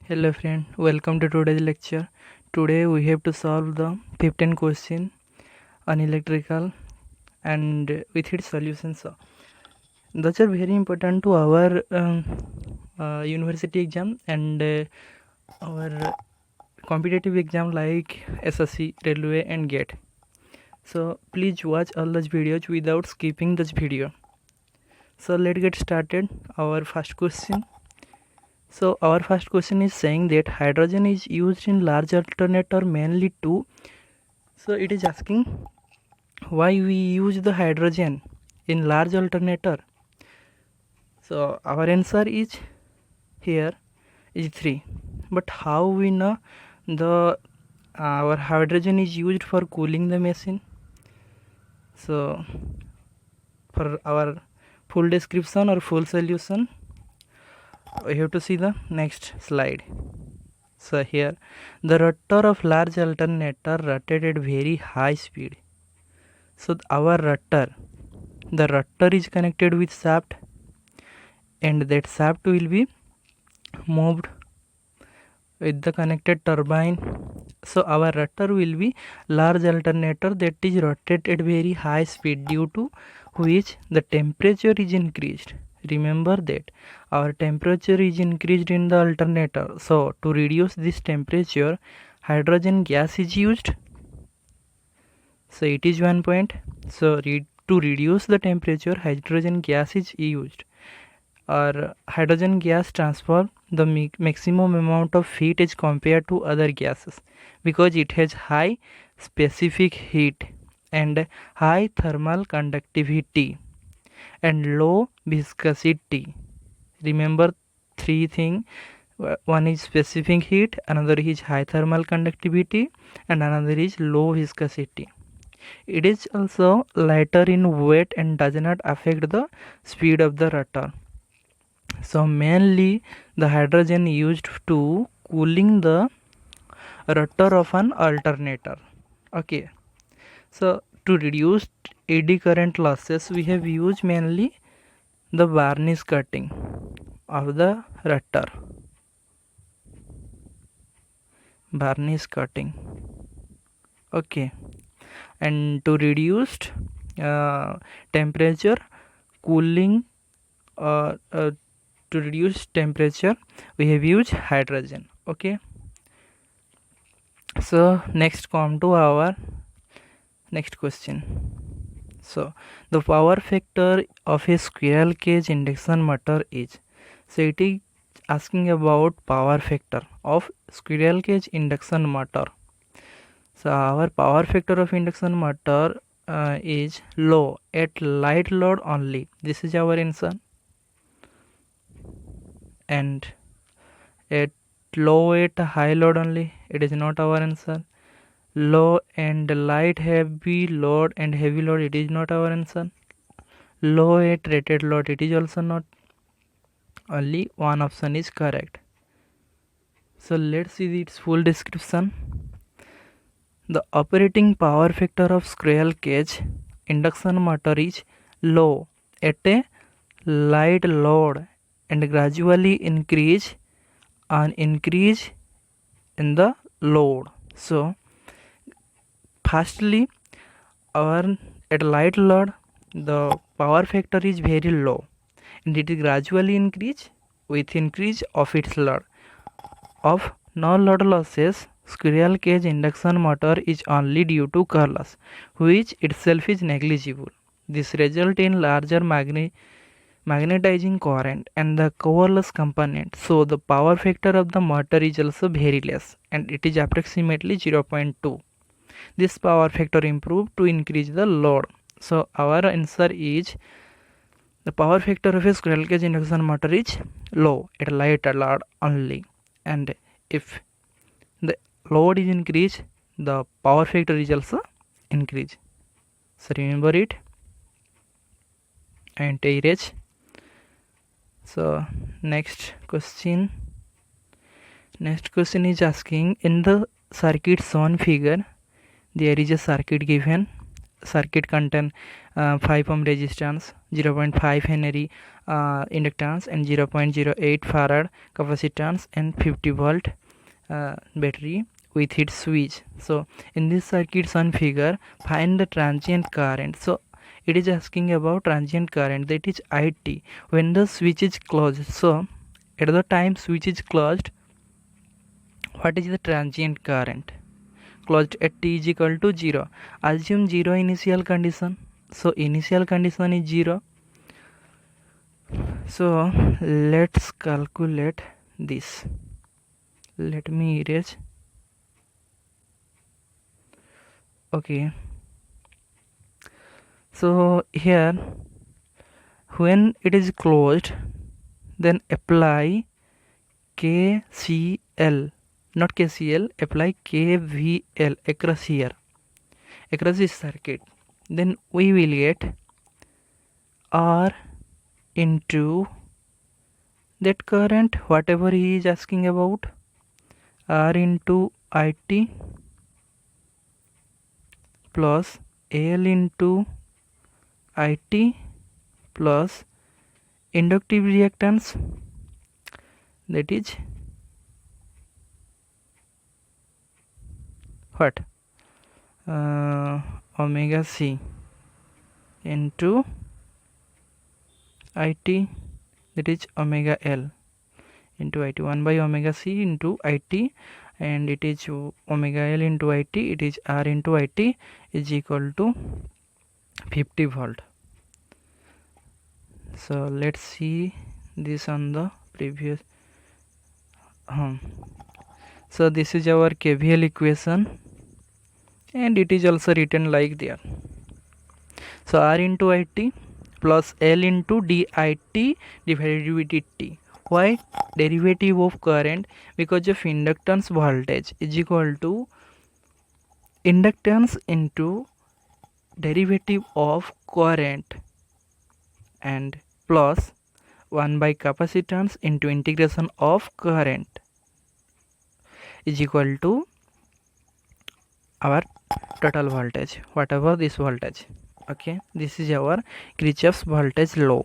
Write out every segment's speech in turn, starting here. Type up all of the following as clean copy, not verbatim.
Hello friend, welcome to today's lecture. Today we have to solve the 15 question on electrical and with its solutions. Those are very important to our university exam and our competitive exam like SSC, Railway and GATE. So please watch all those videos without skipping this video. So let's get started. Our first question. So our first question is saying that hydrogen is used in large alternator mainly to. So it is asking why we use the hydrogen in large alternator. So our answer is here is 3. But how we know the our hydrogen is used for cooling the machine? So for our full description or full solution, we have to see the next slide. So here the rotor of large alternator rotated at very high speed. So our rotor, the rotor is connected with shaft and that shaft will be moved with the connected turbine. So our rotor will be large alternator that is rotated at very high speed, due to which the temperature is increased. Remember that our temperature is increased in the alternator. So to reduce this temperature, hydrogen gas is used. So it is one point. So to reduce the temperature, hydrogen gas is used. Or hydrogen gas transfer the maximum amount of heat as compared to other gases because it has high specific heat and high thermal conductivity and low viscosity. Remember three things. One is specific heat, another is high thermal conductivity, and another is low viscosity. It is also lighter in weight and does not affect the speed of the rotor. So mainly the hydrogen used to cooling the rotor of an alternator. Okay, so to reduce eddy current losses, we have used mainly the varnish cutting of the rotor. Varnish cutting. Okay, and to reduce temperature, cooling to reduce temperature, we have used hydrogen. Okay, so next come to our next question. So the power factor of a squirrel cage induction motor is. So it is asking about power factor of squirrel cage induction motor. So our power factor of induction motor is low at light load only. This is our answer. And at low at high load only, it is not our answer. Low and light heavy load and heavy load, it is not our answer. Low at rated load, it is also not. Only one option is correct. So let's see its full description. The operating power factor of squirrel cage induction motor is low at a light load and gradually increase in the load. So firstly, our at light load the power factor is very low and it is gradually increase with increase of its load. Of no load losses, squirrel cage induction motor is only due to core loss, which itself is negligible. This results in larger magnetizing current and the core loss component. So the power factor of the motor is also very less and it is approximately 0.2. This power factor improved to increase the load. So our answer is the power factor of a squirrel cage induction motor is low at light load only. And if the load is increased, the power factor is also increased. So remember it and erase. So next question is asking, in the circuit shown figure there is a circuit given circuit contain 5 ohm resistance, 0.5 Henry inductance, and 0.08 farad capacitance, and 50 volt battery with its switch. So in this circuit on figure, find the transient current. So it is asking about transient current, that is IT, when the switch is closed. So at the time switch is closed, what is the transient current? Closed at t is equal to 0. Assume 0 initial condition. So initial condition is 0. So let's calculate this. Let me erase. Okay. So here, when it is closed, then apply KCL, not KCL, apply KVL across here, across this circuit. Then we will get R into that current, whatever he is asking about, R into IT plus L into IT plus inductive reactance, that is what, omega C into IT, that is omega L into IT, 1 by omega C into IT, and it is omega L into IT, it is R into IT, is equal to 50 volt. So let's see this on the previous. So this is our KVL equation, and it is also written like there. So R into IT plus L into DIT divided with dt. Why? Derivative of current, because of inductance voltage is equal to inductance into derivative of current, and plus 1 by capacitance into integration of current is equal to our total voltage, whatever this voltage. Okay, this is our Kirchhoff's voltage law.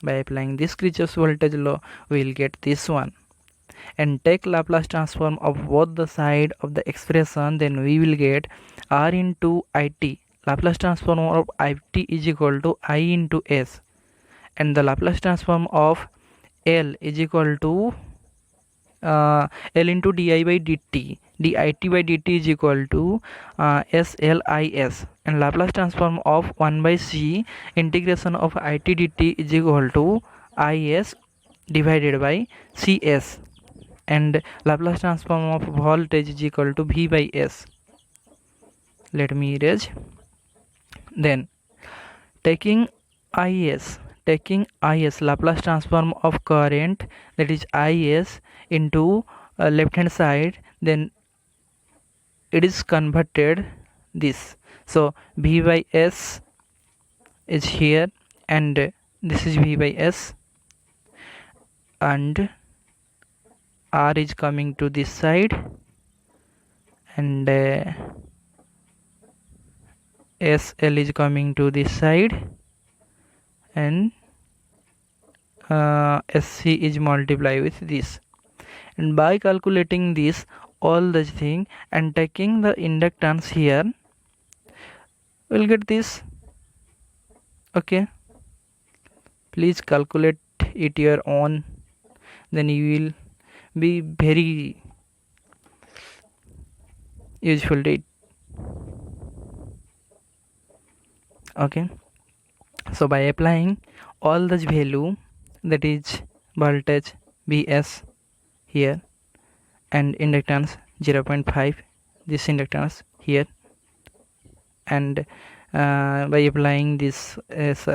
By applying this Kirchhoff's voltage law, we will get this one, and take Laplace transform of both the side of the expression, then we will get R into IT. Laplace transform of IT is equal to I into S, and the Laplace transform of L is equal to L into di by dt. Dit by dt is equal to SLIS, and Laplace transform of 1 by C integration of IT dt is equal to IS divided by CS, and Laplace transform of voltage is equal to V by S. Let me erase. Then taking IS Laplace transform of current, that is IS into left hand side, then it is converted this. So V by S is here, and this is V by S, and R is coming to this side, and SL is coming to this side, and SC is multiplied with this. And by calculating this all the thing and taking the inductance here, we'll get this. Okay, please calculate it your own, then you will be very useful to it. Okay, so by applying all the value, that is voltage Vs here, and inductance 0.5, this inductance here, and by applying this as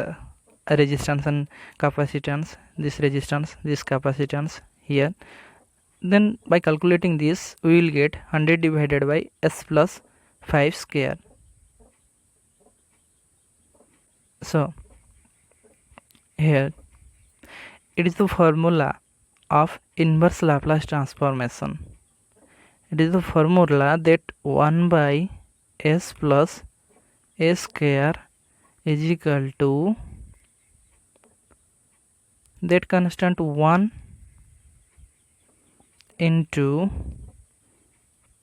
resistance and capacitance, this resistance, this capacitance here, then by calculating this we will get 100 divided by S plus 5 square. So here it is the formula of inverse Laplace transformation. It is the formula that 1 by S plus A square is equal to that constant 1 into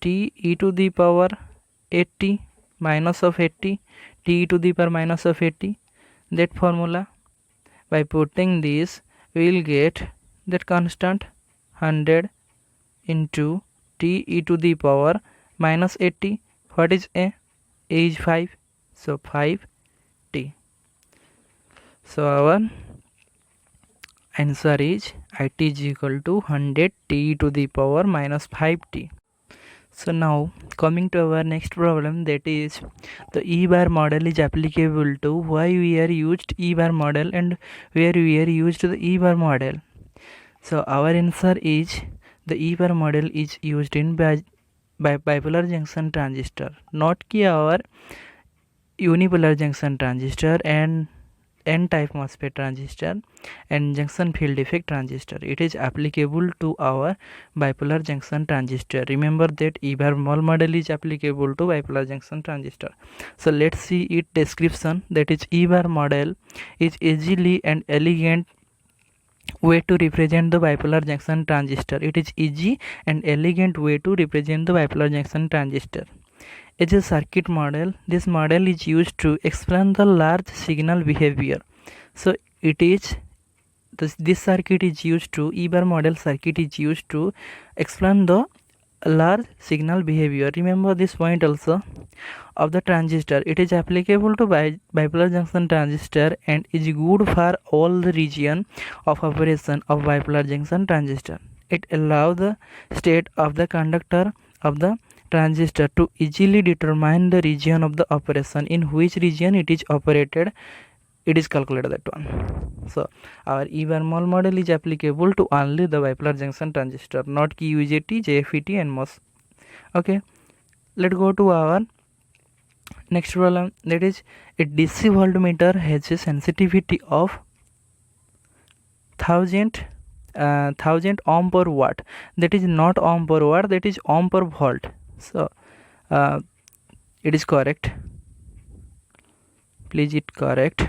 t e to the power 80 minus of 80, t e to the power minus of 80. That formula, by putting this, we will get that constant 100 into t e to the power minus 80. What is a? A is 5, so 5t. So our answer is it is equal to 100 t to the power minus 5t. So now coming to our next problem, that is the E-bar model is applicable to why we are used E-bar model and where we are used the E-bar model. So our answer is the E-bar model is used in bipolar junction transistor, not ki our unipolar junction transistor and N-type MOSFET transistor and junction field effect transistor. It is applicable to our bipolar junction transistor. Remember that E-bar model is applicable to bipolar junction transistor. So let's see its description. That is, E-bar model is easily and elegant way to represent the bipolar junction transistor. It is easy and elegant way to represent the bipolar junction transistor. As a circuit model, this model is used to explain the large signal behavior. So it is this circuit is used to E-bar model circuit is used to explain the large signal behavior. Remember this point also of the transistor. It is applicable to bipolar junction transistor and is good for all the region of operation of bipolar junction transistor. It allows the state of the conductor of the transistor to easily determine the region of the operation, in which region it is operated. It is calculated, that one. So our E-bar model is applicable to only the bipolar junction transistor, not ki UJT, JFET and MOS. Okay, let's go to our next problem. That is, a DC voltmeter has a sensitivity of 1000 ohm per watt. That is not ohm per watt, that is ohm per volt. So it is correct. Please it correct.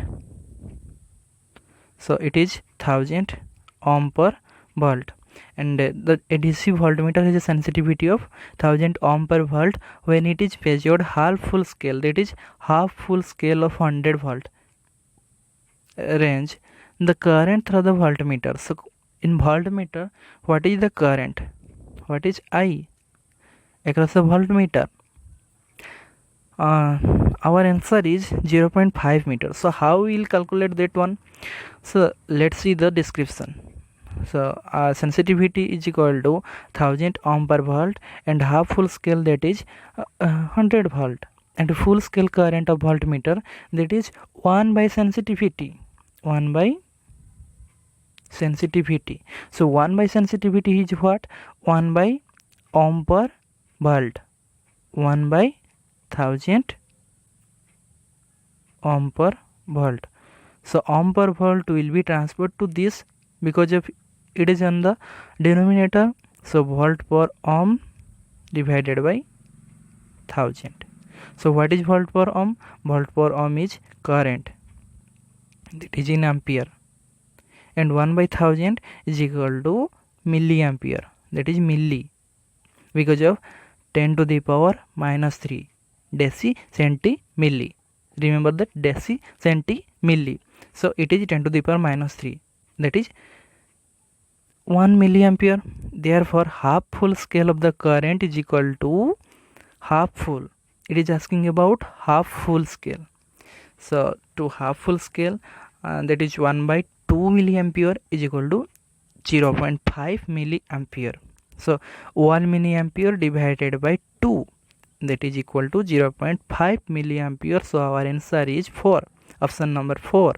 So it is 1000 ohm per volt, and the DC voltmeter has a sensitivity of 1000 ohm per volt when it is measured half full scale. That is half full scale of 100 volt range. The current through the voltmeter. So in voltmeter, what is the current? What is I across the voltmeter? Our answer is 0.5 meter. So how we will calculate that one? So let's see the description. So sensitivity is equal to 1000 ohm per volt and half full scale, that is 100 volt, and full scale current of voltmeter, that is 1 by sensitivity. 1 by sensitivity. So 1 by sensitivity is what? 1 by ohm per volt. 1 by 1000 ohm per volt. So ohm per volt will be transferred to this because of it is on the denominator. So volt per ohm divided by 1000. So what is volt per ohm? Volt per ohm is current, that is in ampere, and 1 by 1000 is equal to milliampere, that is milli, because of 10 to the power minus 3 deci centi milli. Remember that deci centi milli. So it is 10 to the power minus 3, that is 1 milliampere. Therefore half full scale of the current is equal to half full. It is asking about half full scale. So to half full scale, that is 1 by 2 milliampere is equal to 0.5 milliampere. So 1 milliampere divided by 2, that is equal to 0.5 milliampere. So our answer is 4, option number 4.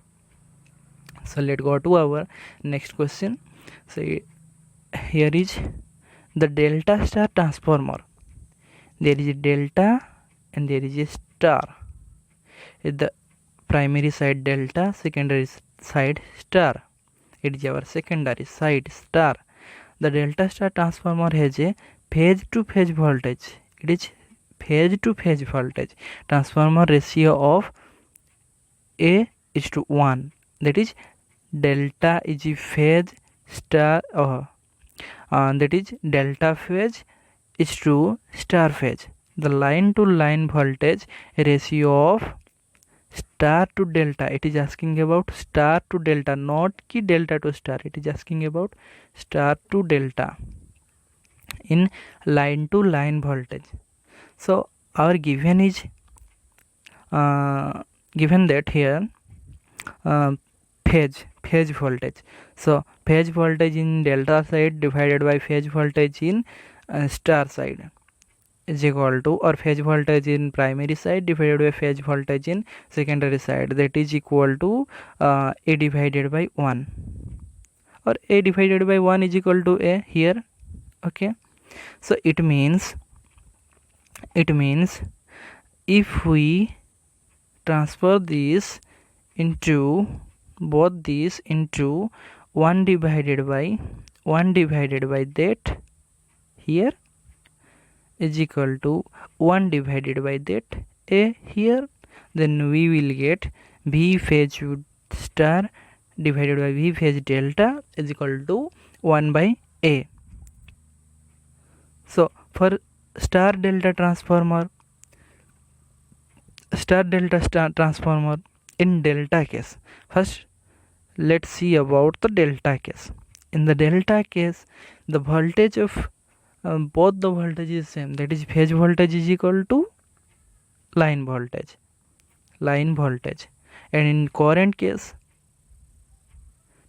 So let's go to our next question. So here is the delta star transformer. There is a delta and there is a star. The primary side delta, secondary side star. It is our secondary side star. The delta star transformer has a phase to phase voltage. It is phase to phase voltage transformer ratio of A is to 1, that is delta is phase star that is delta phase is to star phase. The line to line voltage ratio of star to delta, it is asking about star to delta, not ki delta to star, it is asking about star to delta in line to line voltage. So our given is given that here phase voltage. So phase voltage in delta side divided by phase voltage in star side is equal to, or phase voltage in primary side divided by phase voltage in secondary side, that is equal to A divided by 1, or A divided by 1 is equal to A here. Okay, so it means if we transfer this into both these into 1 divided by that here is equal to 1 divided by that A here, then we will get V phase star divided by V phase delta is equal to 1 by A. So for star delta transformer in delta case, first let's see about the delta case. In the delta case, the voltage of both the voltage is same, that is phase voltage is equal to line voltage, and in current case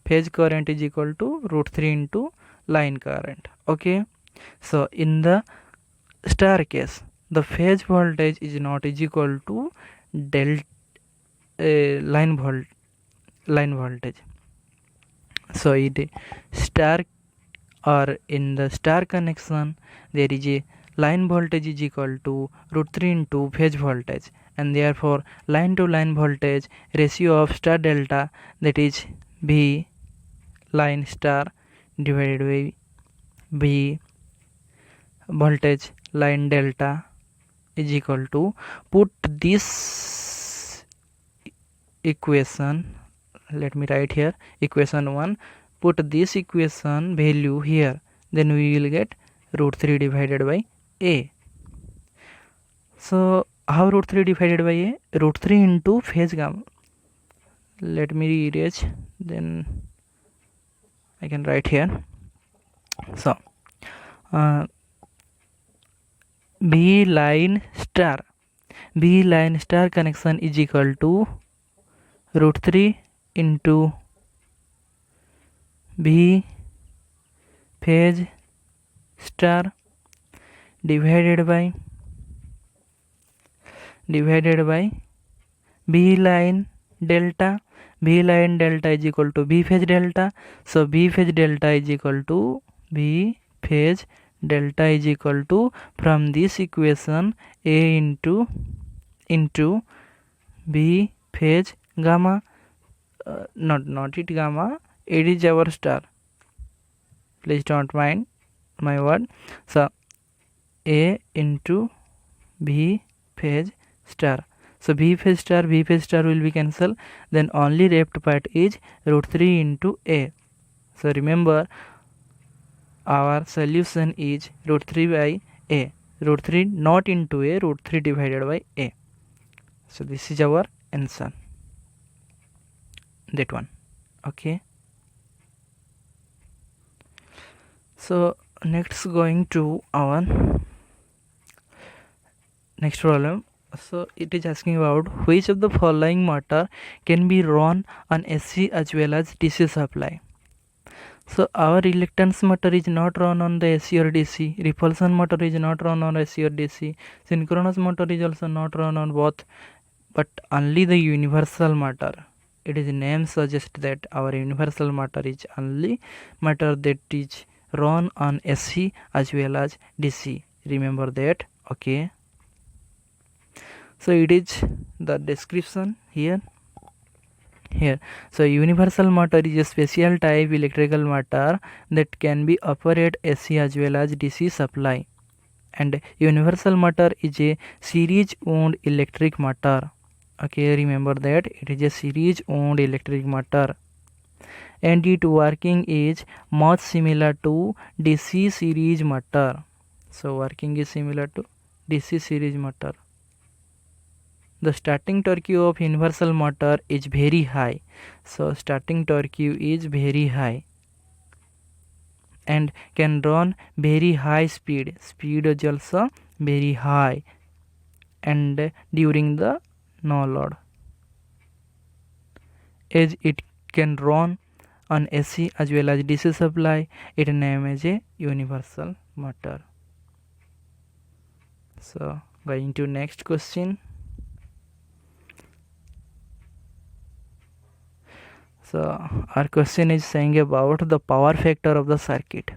phase current is equal to √3 into line current. Okay, so in the star case, the phase voltage is not is equal to line voltage. So it star, or in the star connection, there is a line voltage is equal to √3 into phase voltage, and therefore line to line voltage ratio of star delta, that is V line star divided by V voltage line delta is equal to, put this equation, let me write here equation 1, put this equation value here, then we will get √3 divided by A. So how √3 divided by A? √3 into phase gamma, let me erase, then I can write here. So B line star connection is equal to √3 into B phase star divided by B line delta. B line delta is equal to B phase delta. So B phase delta is equal to B phase delta is equal to, from this equation, A into B phase gamma, not it gamma, it is our star, please don't mind my word. So A into B phase star, so B phase star will be cancelled, then only left part is √3 into A. So remember, our solution is √3 by A, √3 not into A, √3 divided by A. So this is our answer, that one. Okay, so next going to our next problem. So it is asking about which of the following motor can be run on AC as well as DC supply. So our reluctance motor is not run on the AC or DC, repulsion motor is not run on AC or DC, synchronous motor is also not run on both, but only the universal motor. It is name suggests that our universal motor is only motor that is run on AC as well as DC. Remember that. Okay, so it is the description here. So universal motor is a special type electrical motor that can be operate AC as well as DC supply, and universal motor is a series wound electric motor. Okay, remember that it is a series wound electric motor, and its working is much similar to DC series motor. So working is similar to DC series motor. The starting torque of universal motor is very high. So starting torque is very high and can run very high speed. Speed is also very high and during the no load. As it can run on AC as well as DC supply, it name as a universal motor. So going to next question. So our question is saying about the power factor of the circuit.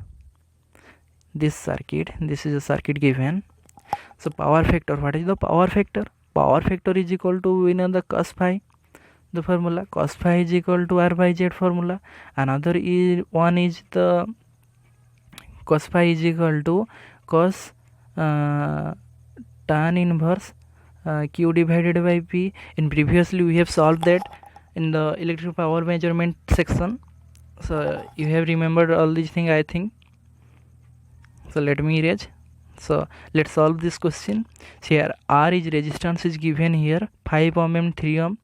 This is a circuit given. So power factor, what is the power factor? Power factor is equal to, we know the cos phi, the formula cos phi is equal to R by Z formula. Another is one is the cos phi is equal to cos tan inverse Q divided by P. In previously we have solved that in the electric power measurement section. So you have remembered all these things, I think. So let me erase. So let's solve this question. So here R is resistance is given here 5 ohm and 3 ohm,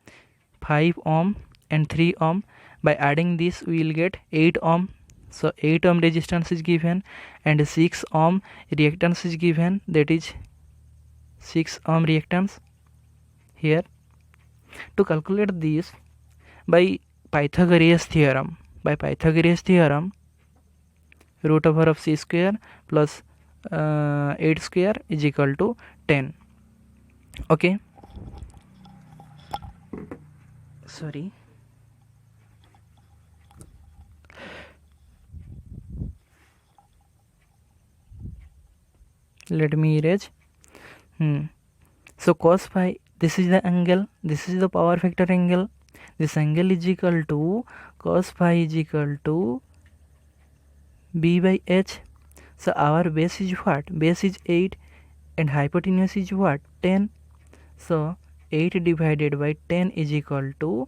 5 ohm and 3 ohm. By adding this we will get 8 ohm. So 8 ohm resistance is given and 6 ohm reactance is given, that is 6 ohm reactance here. To calculate this by Pythagoras theorem, root over of c square plus 8 square is equal to 10. Okay, sorry, let me erase. So cos phi, this is the angle, this is the power factor angle. This angle is equal to cos phi is equal to B by H. So our base is what? Base is 8 and hypotenuse is what? 10. So 8 divided by 10 is equal to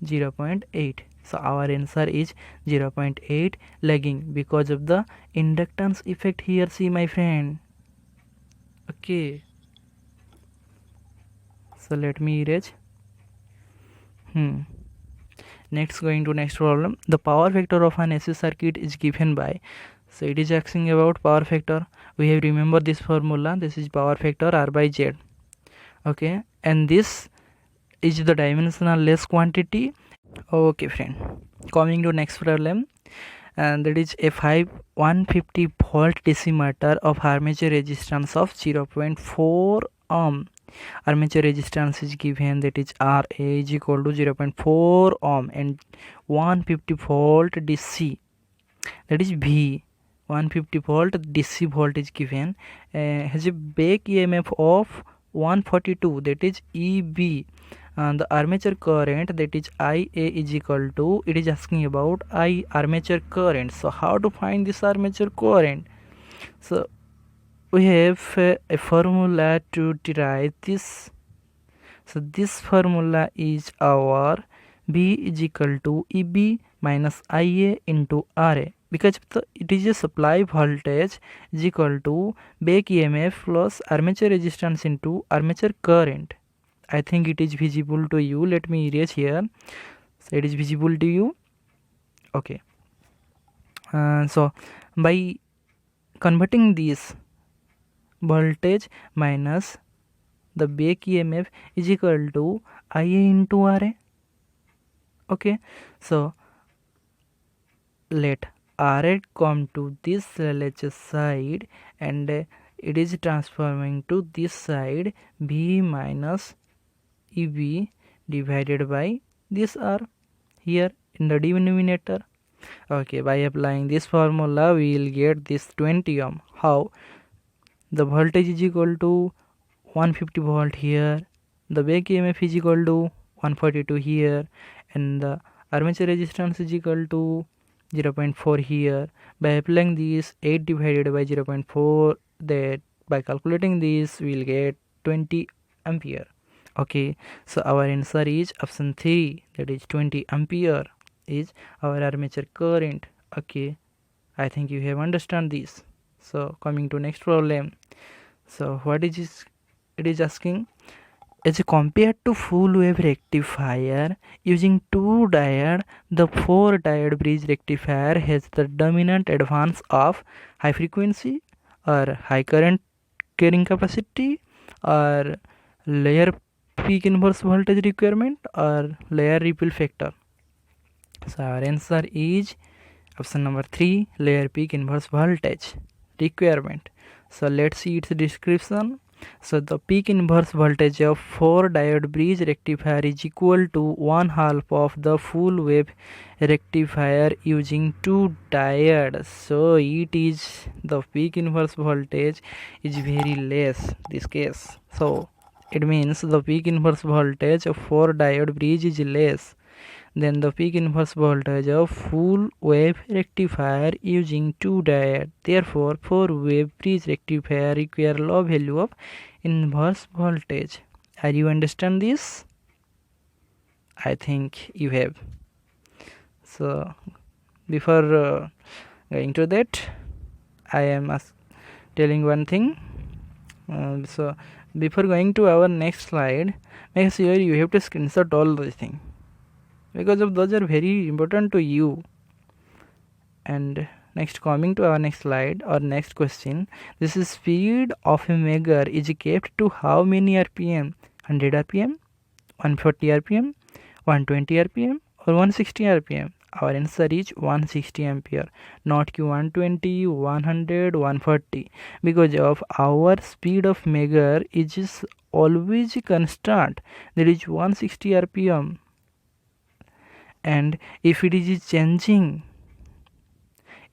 0.8. So our answer is 0.8 lagging because of the inductance effect here. See my friend. Okay. So let me erase. Next, going to next problem. The power factor of an AC circuit is given by. So it is asking about power factor. We have remembered this formula. This is power factor R by Z. Okay, and this is the dimensional less quantity. Okay friend, coming to next problem, and that is a 150 volt DC motor of armature resistance of 0.4 ohm. Armature resistance is given, that is Ra is equal to 0.4 ohm and 150 volt DC, that is V. 150 volt DC voltage given, has a back EMF of 142, that is EB, and the armature current, that is IA is equal to, it is asking about I armature current. So how to find this armature current? So we have a formula to derive this. So this formula is our B is equal to EB minus IA into RA, because it is a supply voltage is equal to back EMF plus armature resistance into armature current. I think it is visible to you. Let me erase here. So it is visible to you. Okay. So by converting this voltage minus the back EMF is equal to IA into RA. Okay, so let RA come to this LHS side and it is transforming to this side, B minus EB divided by this R here in the denominator. Okay, by applying this formula we will get this 20 ohm. How? The voltage is equal to 150 volt here, the back EMF is equal to 142 here, and the armature resistance is equal to 0.4 here. By applying this, 8 divided by 0.4, that by calculating this we'll get 20 ampere. Okay, so our answer is option 3, that is 20 ampere is our armature current. Okay, I think you have understand this. So coming to next problem. So what is this? It is asking, as compared to full wave rectifier using 2 diode, the 4 diode bridge rectifier has the dominant advance of high frequency or high current carrying capacity or layer peak inverse voltage requirement or layer ripple factor. So our answer is option number 3, layer peak inverse voltage requirement. So let's see its description. So the peak inverse voltage of 4 diode bridge rectifier is equal to 1/2 of the full wave rectifier using 2 diodes. So it is the peak inverse voltage is very less this case. So it means the peak inverse voltage of 4 diode bridge is less than the peak inverse voltage of full wave rectifier using 2 diodes. Therefore, 4 wave bridge rectifier require low value of inverse voltage. Are you understand this? I think you have. So before going to that, I am telling one thing. So before going to our next slide, make sure you have to screenshot all these things, because of those are very important to you. And next, coming to our next slide or next question, this is speed of a measure is kept to how many rpm? 100 rpm, 140 rpm, 120 rpm or 160 rpm? Our answer is 160 ampere, not 120, 100, 140, because of our speed of measure is always constant, there is 160 rpm. And if it is changing,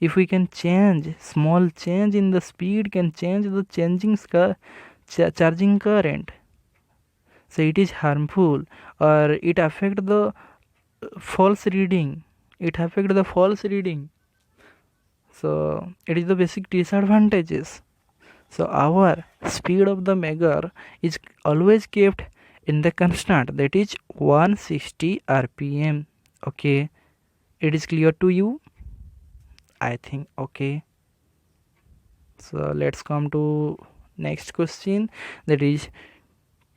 if we can change, small change in the speed can change the changing charging current, so it is harmful or it affect the false reading, so it is the basic disadvantages. So our speed of the measure is always kept in the constant, that is 160 rpm. Okay, it is clear to you, I think. Okay, so let's come to next question, that is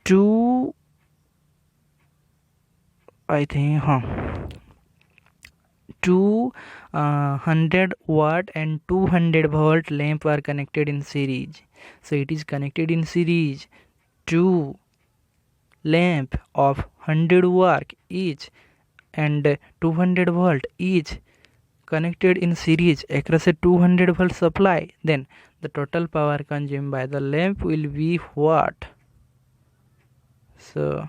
2 200 watt and 200 volt lamp are connected in series. So it is connected in series, 2 lamp of 100 watt each and 200 volt each connected in series across a 200 volt supply. Then the total power consumed by the lamp will be what? So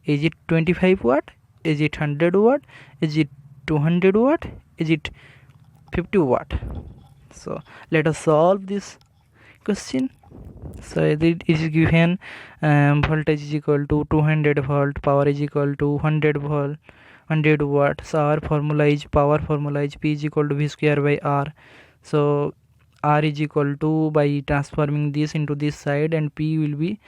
is it 25 watt? Is it 100 watt? Is it 200 watt? Is it 50 watt? So let us solve this question. So it is given voltage is equal to 200 volt, power is equal to 100 volt, 100 watt. So our formula is, power formula is P is equal to V square by R. So R is equal to, by transforming this into this side, and P will be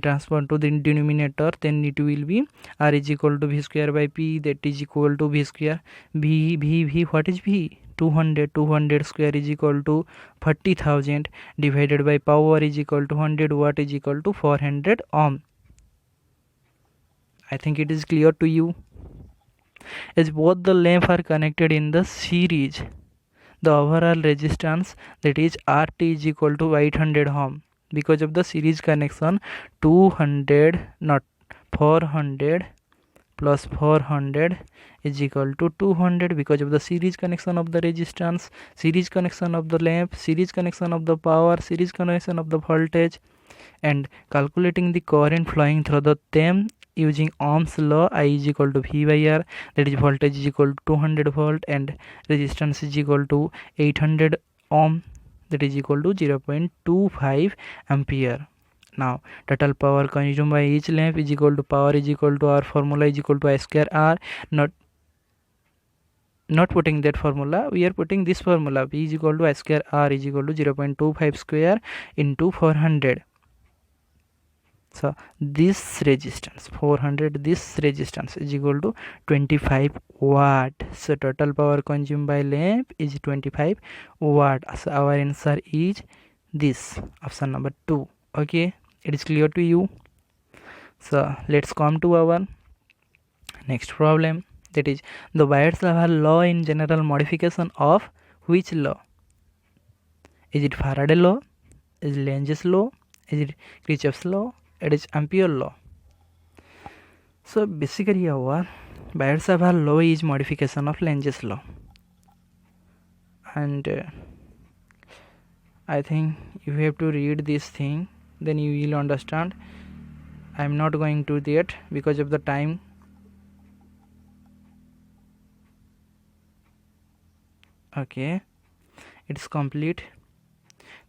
transferred to the denominator, then it will be R is equal to V square by P, that is equal to V square. V, what is V? 200 square is equal to 40,000 divided by power is equal to 100 watt is equal to 400 ohm. I think it is clear to you. As both the lamps are connected in the series, the overall resistance, that is RT is equal to 800 ohm. Because of the series connection, 400 plus 400 is equal to 200. Because of the series connection of the resistance, series connection of the lamp, series connection of the power, series connection of the voltage, and calculating the current flowing through the them using Ohm's law, I is equal to V by R, that is voltage is equal to 200 volt and resistance is equal to 800 ohm, that is equal to 0.25 ampere. Now total power consumed by each lamp is equal to, power is equal to, our formula is equal to I square R, not not putting that formula, we are putting this formula: V is equal to I square R is equal to 0.25 square into 400. So this resistance 400, this resistance is equal to 25 watt. So total power consumed by lamp is 25 watt. So our answer is this, option number 2. Okay, it is clear to you. So let's come to our next problem, that is the Weier's law in general modification of which law? Is it Faraday law? Is it Lenz law? Is it Kirchhoff's law? It is Ampere law. So basically our Weier's law is modification of Lenz's law, and I think you have to read this thing, then you will understand. I am not going to that because of the time. Okay, it's complete.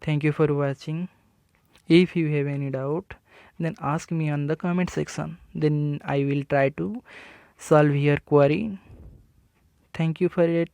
Thank you for watching. If you have any doubt, then ask me on the comment section, then I will try to solve your query. Thank you for it.